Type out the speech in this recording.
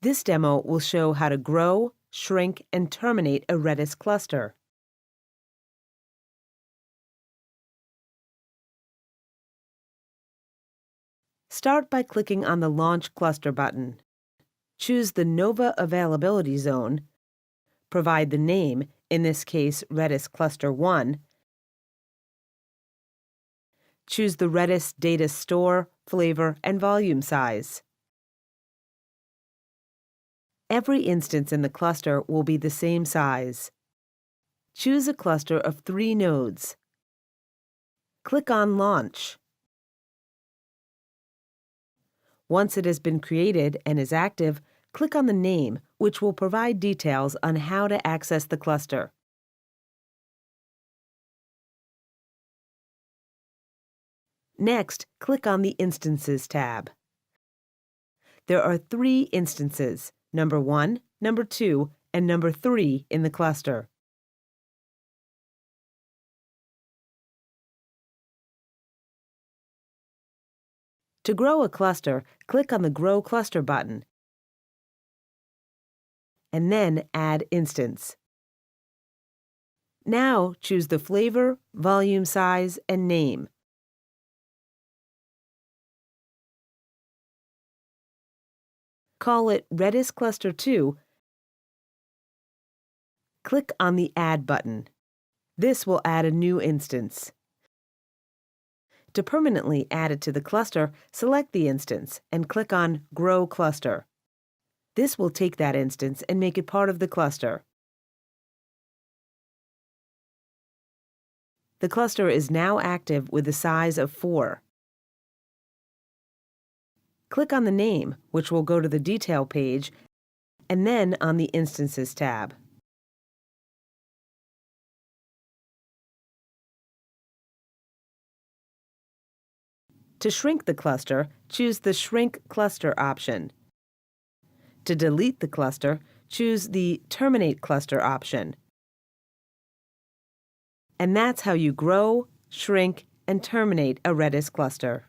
This demo will show how to grow, shrink, and terminate a Redis cluster. Start by clicking on the Launch Cluster button. Choose the Nova Availability Zone, provide the name, in this case Redis Cluster 1, choose the Redis data store, flavor, and volume size. Every instance in the cluster will be the same size. Choose a cluster of 3 nodes. Click on Launch. Once it has been created and is active, click on the name, which will provide details on how to access the cluster. Next, click on the Instances tab. There are 3 instances, number 1, number 2, and number 3 in the cluster. To grow a cluster, click on the Grow Cluster button, and then Add Instance. Now choose the flavor, volume size, and name. Call it Redis Cluster 2. Click on the Add button. This will add a new instance. To permanently add it to the cluster, select the instance and click on Grow Cluster. This will take that instance and make it part of the cluster. The cluster is now active with a size of 4. Click on the name, which will go to the Detail page, and then on the Instances tab. To shrink the cluster, choose the Shrink Cluster option. To delete the cluster, choose the Terminate Cluster option. And that's how you grow, shrink, and terminate a Redis cluster.